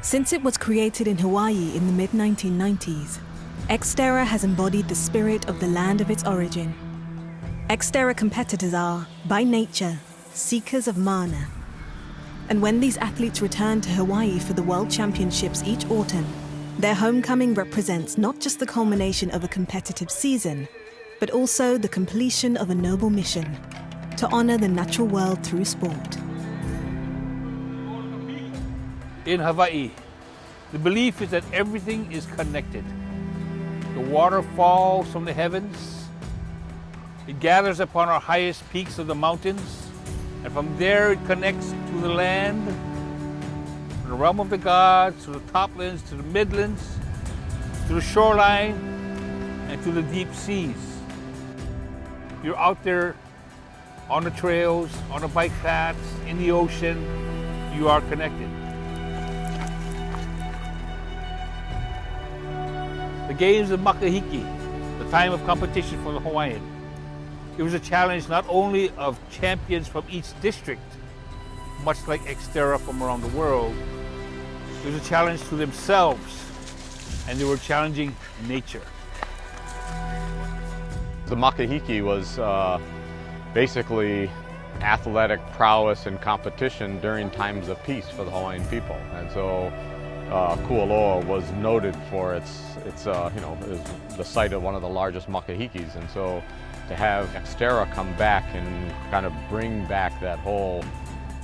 Since it was created in Hawaii in the mid-1990s, XTERRA has embodied the spirit of the land of its origin. XTERRA competitors are, by nature, seekers of mana. And when these athletes return to Hawaii for the World Championships each autumn, their homecoming represents not just the culmination of a competitive season, but also the completion of a noble mission to honor the natural world through sport. In Hawaii, the belief is that everything is connected. The water falls from the heavens. It gathers upon our highest peaks of the mountains, and from there it connects to the land, to the realm of the gods, to the toplands, to the midlands, to the shoreline, and to the deep seas. You're out there on the trails, on the bike paths, in the ocean, you are connected. The Games of Makahiki, the time of competition for the Hawaiian. It was a challenge not only of champions from each district, much like XTERRA from around the world, it was a challenge to themselves, and they were challenging nature. The Makahiki was basically athletic prowess and competition during times of peace for the Hawaiian people. And so Kualoa was noted for its the site of one of the largest makahikis, and so to have XTERRA come back and kind of bring back that whole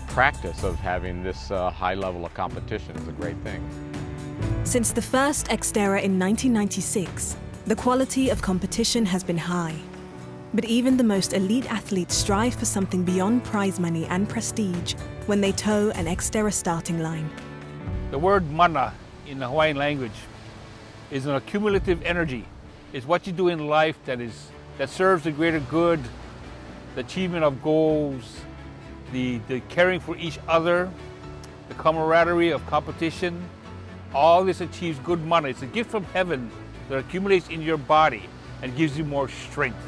practice of having this high level of competition is a great thing. Since the first XTERRA in 1996, the quality of competition has been high. But even the most elite athletes strive for something beyond prize money and prestige when they toe an XTERRA starting line. The word mana in the Hawaiian language is an accumulative energy. It's what you do in life that serves the greater good, the achievement of goals, the caring for each other, the camaraderie of competition. All this achieves good mana. It's a gift from heaven that accumulates in your body and gives you more strength.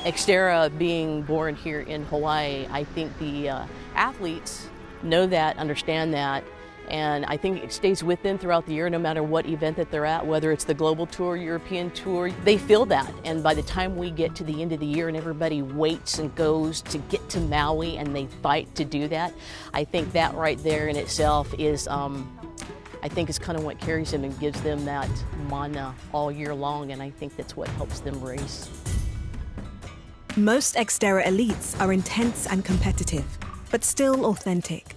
XTERRA being born here in Hawaii, I think the athletes know that, understand that, and I think it stays with them throughout the year no matter what event that they're at, whether it's the global tour, European tour, they feel that. And by the time we get to the end of the year and everybody waits and goes to get to Maui and they fight to do that, I think that right there in itself is, I think is kind of what carries them and gives them that mana all year long, and I think that's what helps them race. Most XTERRA elites are intense and competitive, but still authentic.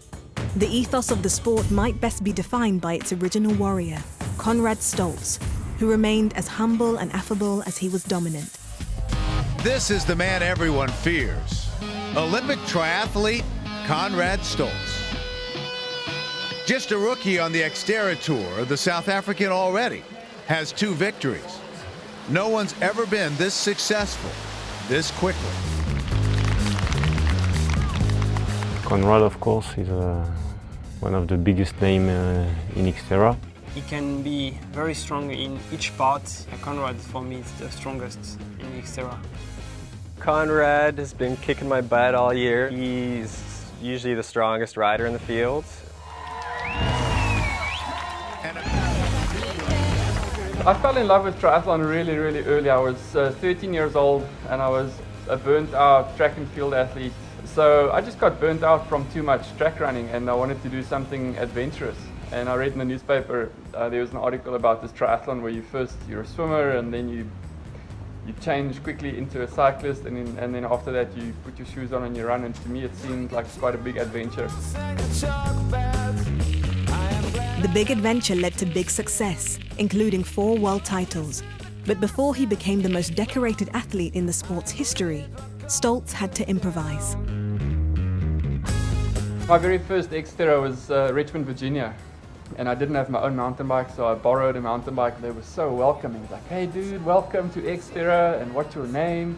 The ethos of the sport might best be defined by its original warrior, Conrad Stoltz, who remained as humble and affable as he was dominant. This is the man everyone fears, Olympic triathlete Conrad Stoltz. Just a rookie on the XTERRA Tour, the South African already has 2 victories. No one's ever been this successful this quickly. Conrad, of course, is one of the biggest names in XTERRA. He can be very strong in each part. Conrad, for me, is the strongest in XTERRA. Conrad has been kicking my butt all year. He's usually the strongest rider in the field. I fell in love with triathlon really early. I was 13 years old and I was a burnt out track and field athlete. So I just got burnt out from too much track running and I wanted to do something adventurous. And I read in the newspaper, there was an article about this triathlon where you're a swimmer and then you change quickly into a cyclist and then after that you put your shoes on and you run, and to me it seemed like quite a big adventure. The big adventure led to big success, including 4 world titles. But before he became the most decorated athlete in the sport's history, Stoltz had to improvise. My very first XTERRA was Richmond, Virginia. And I didn't have my own mountain bike, so I borrowed a mountain bike. They were so welcoming. Like, hey dude, welcome to XTERRA, and what's your name?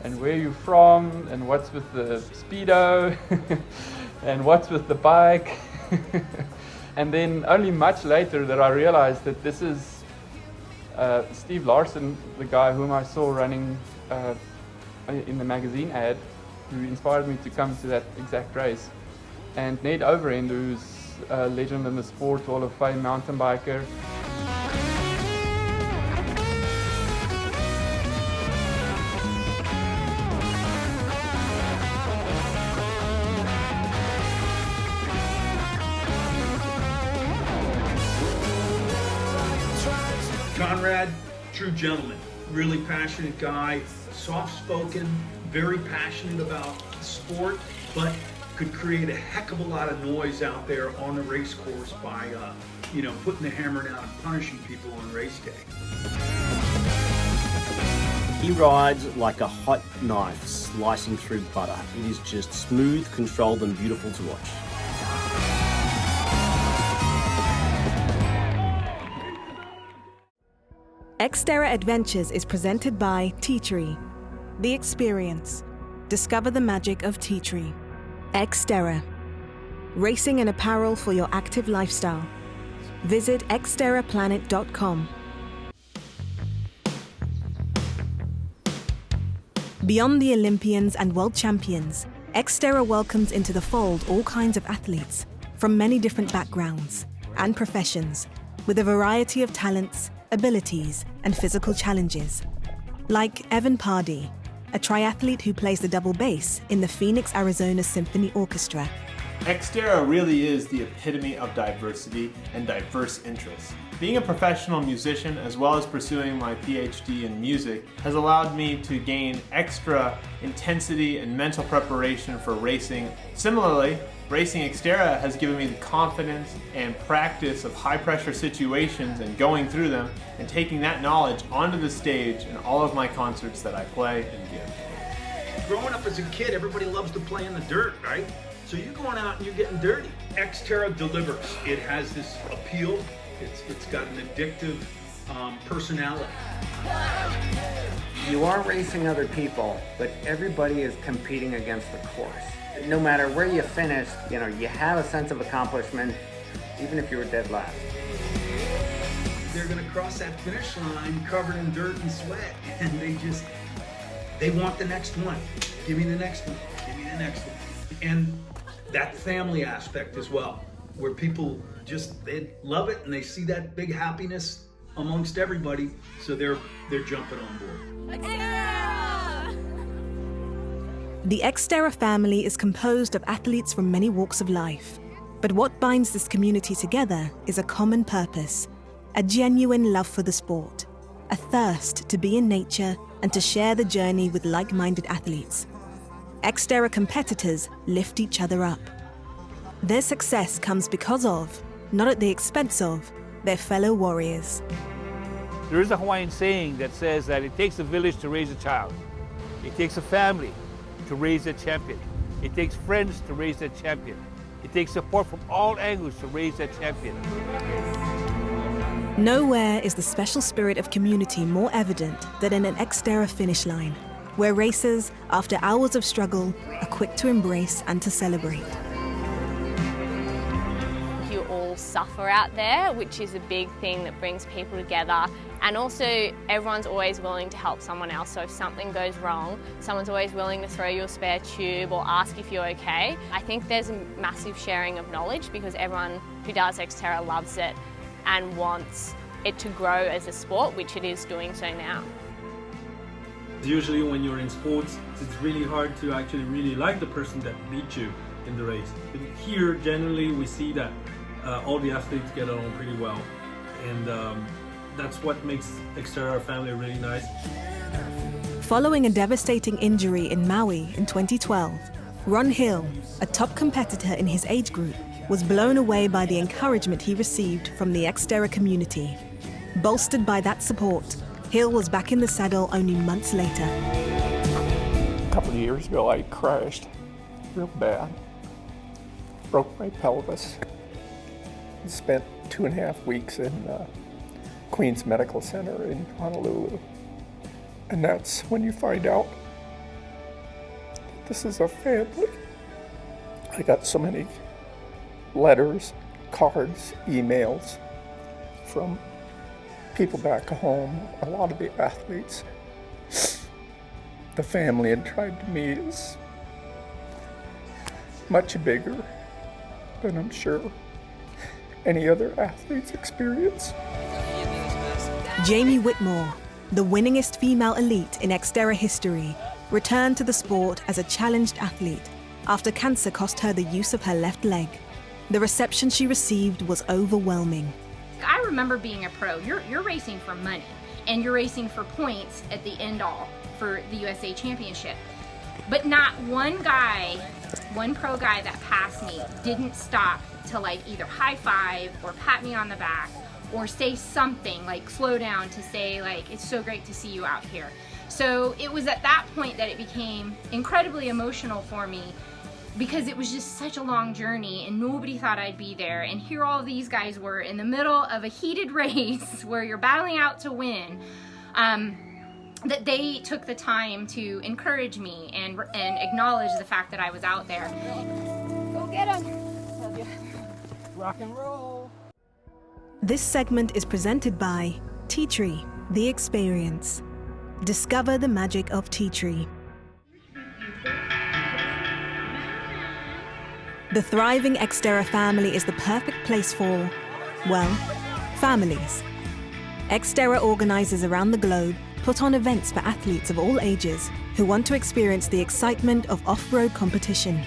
And where are you from? And what's with the Speedo? And what's with the bike? And then only much later that I realized that this is Steve Larson, the guy whom I saw running in the magazine ad, who inspired me to come to that exact race. And Ned Overend, who's a legend in the sport, Hall of Fame mountain biker. Conrad, true gentleman, really passionate guy, soft-spoken, very passionate about sport, but could create a heck of a lot of noise out there on the race course by, putting the hammer down and punishing people on race day. He rides like a hot knife slicing through butter. It is just smooth, controlled, and beautiful to watch. XTERRA Adventures is presented by Teatree. The Experience. Discover the magic of Teatree. XTERRA. Racing and apparel for your active lifestyle. Visit xterraplanet.com. Beyond the Olympians and world champions, XTERRA welcomes into the fold all kinds of athletes from many different backgrounds and professions, with a variety of talents, abilities, and physical challenges. Like Evan Pardee, a triathlete who plays the double bass in the Phoenix, Arizona Symphony Orchestra. XTERRA really is the epitome of diversity and diverse interests. Being a professional musician as well as pursuing my PhD in music has allowed me to gain extra intensity and mental preparation for racing. Similarly, racing XTERRA has given me the confidence and practice of high pressure situations and going through them and taking that knowledge onto the stage in all of my concerts that I play and give. Growing up as a kid, everybody loves to play in the dirt, right? So you're going out and you're getting dirty. XTERRA delivers. It has this appeal. It's got an addictive personality. You are racing other people, but everybody is competing against the course. No matter where you finish, you have a sense of accomplishment, even if you were dead last. They're going to cross that finish line covered in dirt and sweat, and they want the next one. Give me the next one. Give me the next one. And that family aspect as well, where people they love it and they see that big happiness amongst everybody, so they're jumping on board. The XTERRA family is composed of athletes from many walks of life. But what binds this community together is a common purpose, a genuine love for the sport, a thirst to be in nature and to share the journey with like-minded athletes. XTERRA competitors lift each other up. Their success comes because of, not at the expense of, their fellow warriors. There is a Hawaiian saying that says that it takes a village to raise a child. It takes a family to raise a champion. It takes friends to raise that champion. It takes support from all angles to raise that champion. Nowhere is the special spirit of community more evident than in an XTERRA finish line, where racers, after hours of struggle, are quick to embrace and to celebrate. You all suffer out there, which is a big thing that brings people together. And also, everyone's always willing to help someone else. So if something goes wrong, someone's always willing to throw you a spare tube or ask if you're okay. I think there's a massive sharing of knowledge because everyone who does XTERRA loves it and wants it to grow as a sport, which it is doing so now. Usually when you're in sports, it's really hard to actually really like the person that beat you in the race. But here, generally, we see that all the athletes get along pretty well. And that's what makes XTERRA family really nice. Following a devastating injury in Maui in 2012, Ron Hill, a top competitor in his age group, was blown away by the encouragement he received from the XTERRA community. Bolstered by that support, Hill was back in the saddle only months later. A couple of years ago, I crashed real bad. Broke my pelvis. Spent 2.5 weeks in Queens Medical Center in Honolulu. And that's when you find out this is a family. I got so many letters, cards, emails from people back home. A lot of the athletes, the family and tribe to me is much bigger than I'm sure any other athletes experience. Jamie Whitmore, the winningest female elite in XTERRA history, returned to the sport as a challenged athlete after cancer cost her the use of her left leg. The reception she received was overwhelming. I remember being a pro. You're racing for money, and you're racing for points at the end all for the USA Championship. But not one pro guy that passed me didn't stop to like either high five or pat me on the back or say something like slow down to say like, it's so great to see you out here. So it was at that point that it became incredibly emotional for me, because it was just such a long journey and nobody thought I'd be there. And here all these guys were in the middle of a heated race where you're battling out to win, that they took the time to encourage me and acknowledge the fact that I was out there. Go get him. Rock and roll. This segment is presented by Tea Tree, the experience. Discover the magic of Tea Tree. The thriving XTERRA family is the perfect place for, well, families. XTERRA organizers around the globe put on events for athletes of all ages who want to experience the excitement of off-road competition.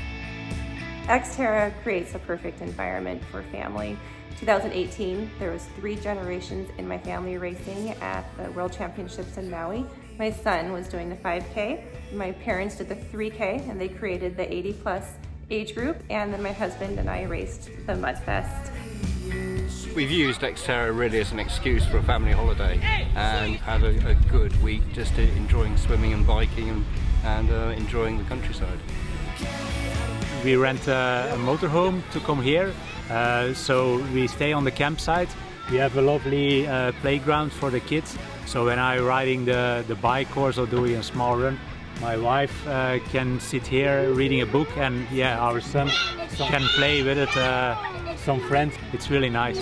XTERRA creates a perfect environment for family. 2018, there was 3 generations in my family racing at the World Championships in Maui. My son was doing the 5K, my parents did the 3K, and they created the 80+ age group, and then my husband and I raced the Mudfest. We've used XTERRA really as an excuse for a family holiday and had a good week just enjoying swimming and biking and enjoying the countryside. We rent a motorhome to come here, so we stay on the campsite. We have a lovely playground for the kids, so when I'm riding the bike course or doing a small run, my wife can sit here reading a book, and yeah, our son can play with it, some friends. It's really nice.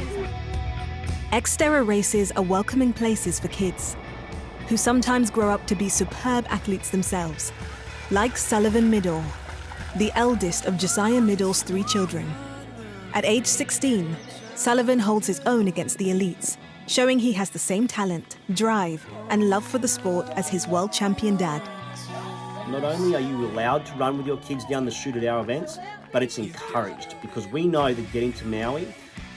XTERRA races are welcoming places for kids who sometimes grow up to be superb athletes themselves, like Sullivan Middle, the eldest of Josiah Middle's 3 children. At age 16, Sullivan holds his own against the elites, showing he has the same talent, drive, and love for the sport as his world champion dad. Not only are you allowed to run with your kids down the chute at our events, but it's encouraged, because we know that getting to Maui,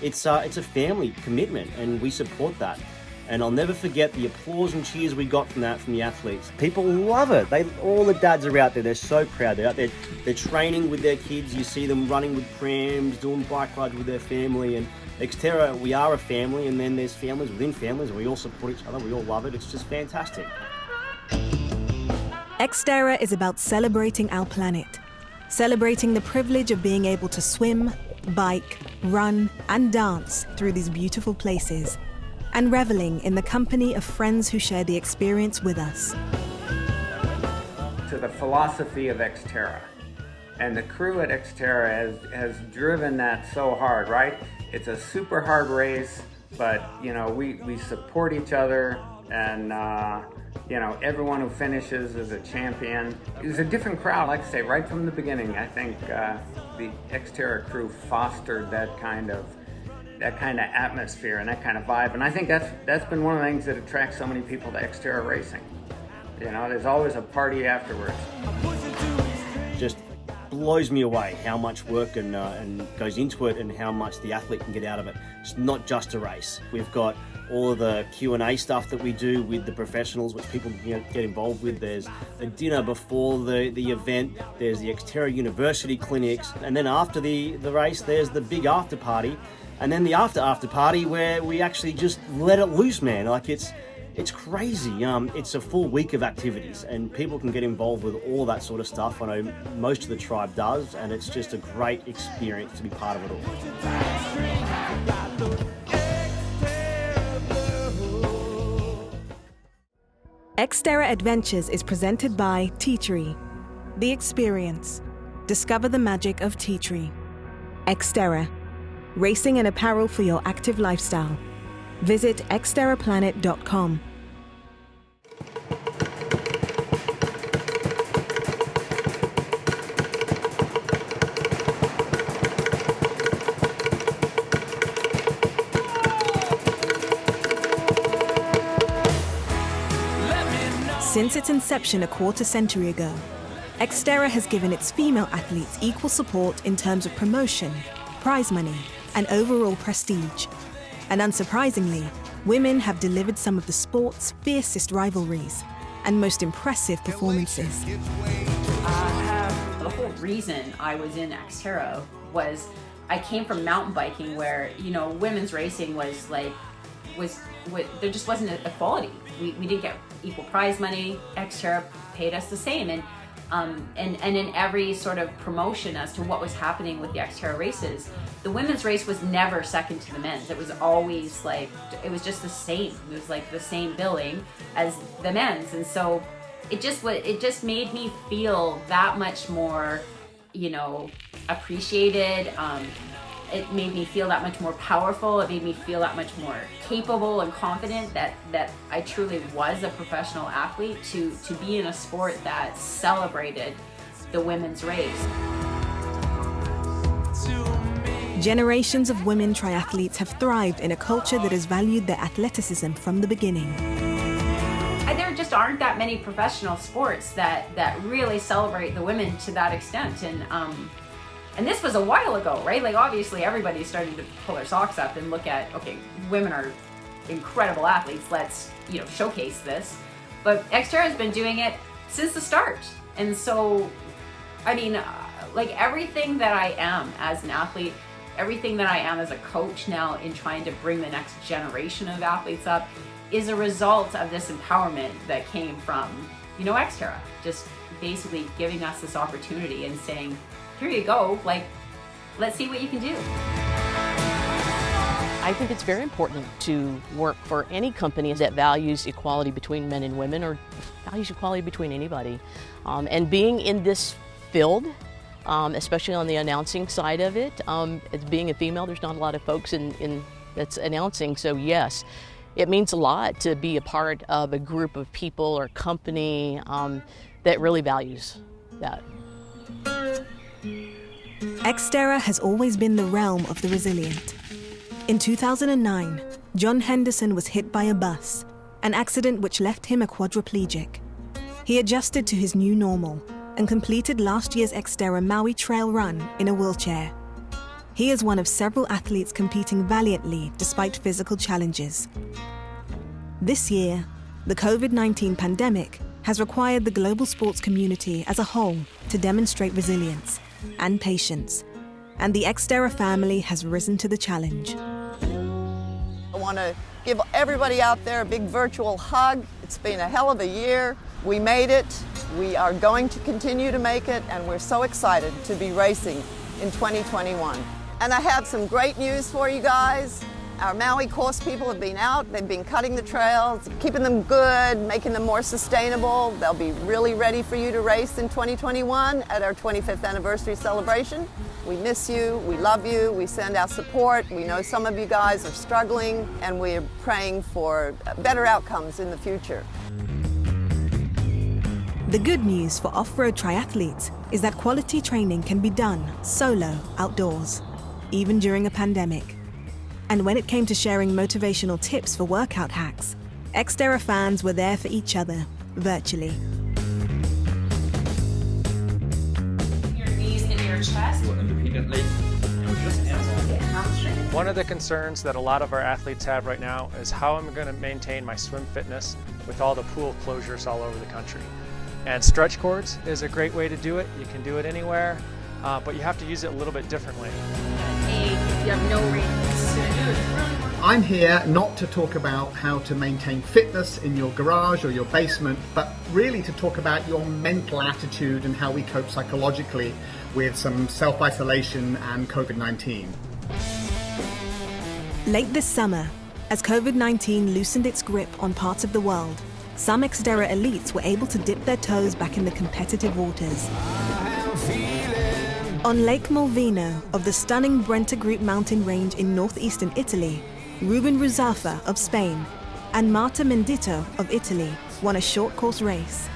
it's a family commitment, and we support that. And I'll never forget the applause and cheers we got from the athletes. People love it. All the dads are out there. They're so proud. They're out there. They're training with their kids. You see them running with prams, doing bike rides with their family. And XTERRA, we are a family, and then there's families within families, and we all support each other. We all love it. It's just fantastic. XTERRA is about celebrating our planet, celebrating the privilege of being able to swim, bike, run, and dance through these beautiful places, and reveling in the company of friends who share the experience with us. To the philosophy of XTERRA, and the crew at XTERRA has driven that so hard, right? It's a super hard race, but you know, we support each other, and you know, everyone who finishes is a champion. It was a different crowd, like I say, right from the beginning. I think the XTERRA crew fostered that kind of atmosphere and that kind of vibe, and I think that's been one of the things that attracts so many people to XTERRA racing. You know, there's always a party afterwards. Just blows me away how much work and goes into it, and how much the athlete can get out of it. It's not just a race. We've got all of the Q&A stuff that we do with the professionals, which people get involved with. There's a dinner before the event. There's the XTERRA University clinics, and then after the race, there's the big after party, and then the after party where we actually just let it loose, man. Like it's crazy. It's a full week of activities, and people can get involved with all that sort of stuff. I know most of the tribe does, and it's just a great experience to be part of it all. XTERRA Adventures is presented by Tea Tree, the experience. Discover the magic of Tea Tree. XTERRA, racing and apparel for your active lifestyle. Visit xterraplanet.com. Since its inception a quarter century ago, XTERRA has given its female athletes equal support in terms of promotion, prize money, and overall prestige. And unsurprisingly, women have delivered some of the sport's fiercest rivalries and most impressive performances. The whole reason I was in XTERRA was I came from mountain biking where, you know, women's racing was like, there just wasn't equality. We didn't get equal prize money. XTERRA paid us the same. And in every sort of promotion as to what was happening with the XTERRA races, the women's race was never second to the men's. It was always like, it was just the same. It was like the same billing as the men's. And so it just made me feel that much more, you know, appreciated. It made me feel that much more powerful. It made me feel that much more capable and confident that I truly was a professional athlete to be in a sport that celebrated the women's race. Generations of women triathletes have thrived in a culture that has valued their athleticism from the beginning. There just aren't that many professional sports that really celebrate the women to that extent. And this was a while ago, right? Like obviously everybody's starting to pull their socks up and look at, okay, women are incredible athletes, let's, you know, showcase this. But XTERRA has been doing it since the start. And so, I mean, like everything that I am as an athlete, everything that I am as a coach now in trying to bring the next generation of athletes up is a result of this empowerment that came from, you know, XTERRA. Just basically giving us this opportunity and saying, here you go, like, let's see what you can do. I think it's very important to work for any company that values equality between men and women, or values equality between anybody. And being in this field, especially on the announcing side of it, as being a female, there's not a lot of folks that's announcing, so yes, it means a lot to be a part of a group of people or company that really values that. XTERRA has always been the realm of the resilient. In 2009, John Henderson was hit by a bus, an accident which left him a quadriplegic. He adjusted to his new normal and completed last year's XTERRA Maui trail run in a wheelchair. He is one of several athletes competing valiantly despite physical challenges. This year, the COVID-19 pandemic has required the global sports community as a whole to demonstrate resilience and patience, and the XTERRA family has risen to the challenge. I want to give everybody out there a big virtual hug. It's been a hell of a year. We made it. We are going to continue to make it, and we're so excited to be racing in 2021. And I have some great news for you guys. Our Maui course people have been out. They've been cutting the trails, keeping them good, making them more sustainable. They'll be really ready for you to race in 2021 at our 25th anniversary celebration. We miss you, we love you, we send our support. We know some of you guys are struggling, and we're praying for better outcomes in the future. The good news for off-road triathletes is that quality training can be done solo outdoors, even during a pandemic. And when it came to sharing motivational tips for workout hacks, XTERRA fans were there for each other, virtually. Your knees into your chest. Independently. One of the concerns that a lot of our athletes have right now is how I'm going to maintain my swim fitness with all the pool closures all over the country. And stretch cords is a great way to do it. You can do it anywhere, but you have to use it a little bit differently. If you have no rings. I'm here not to talk about how to maintain fitness in your garage or your basement, but really to talk about your mental attitude and how we cope psychologically with some self-isolation and COVID-19. Late this summer, as COVID-19 loosened its grip on parts of the world, some XTERRA elites were able to dip their toes back in the competitive waters. On Lake Malvino of the stunning Brenta Group mountain range in northeastern Italy, Ruben Ruzafa of Spain and Marta Mendito of Italy won a short course race.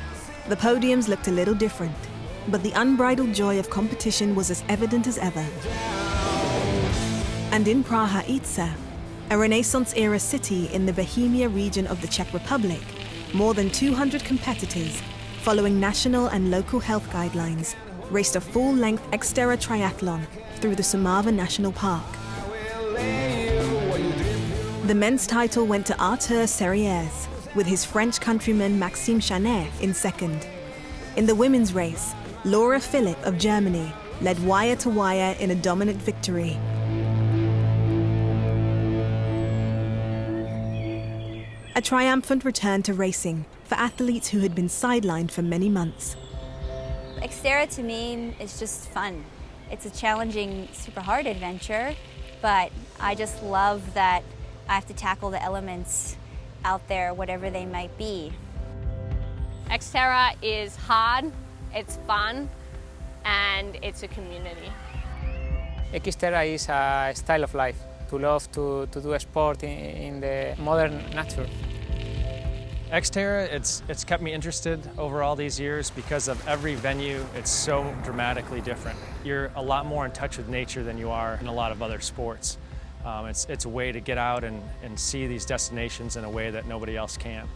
The podiums looked a little different, but the unbridled joy of competition was as evident as ever. And in Praha-Itza, a Renaissance-era city in the Bohemia region of the Czech Republic, more than 200 competitors, following national and local health guidelines, raced a full-length XTERRA triathlon through the Sumava National Park. The men's title went to Arthur Serrières, with his French countryman Maxime Chanet in second. In the women's race, Laura Philipp of Germany led wire to wire in a dominant victory. A triumphant return to racing for athletes who had been sidelined for many months. XTERRA to me is just fun. It's a challenging, super hard adventure, but I just love that I have to tackle the elements out there, whatever they might be. XTERRA is hard, it's fun, and it's a community. XTERRA is a style of life, to love to do a sport in the modern nature. XTERRA, it's kept me interested over all these years because of every venue. It's so dramatically different. You're a lot more in touch with nature than you are in a lot of other sports. It's a way to get out and see these destinations in a way that nobody else can.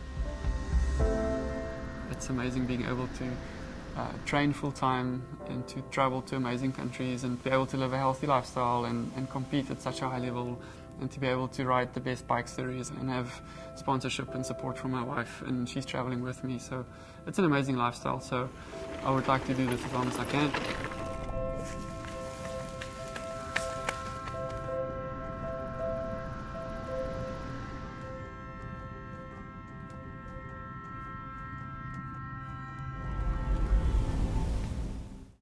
It's amazing being able to train full-time and to travel to amazing countries and be able to live a healthy lifestyle and compete at such a high level, and to be able to ride the best bikes there is and have sponsorship and support from my wife, and she's traveling with me. So it's an amazing lifestyle, so I would like to do this as long as I can.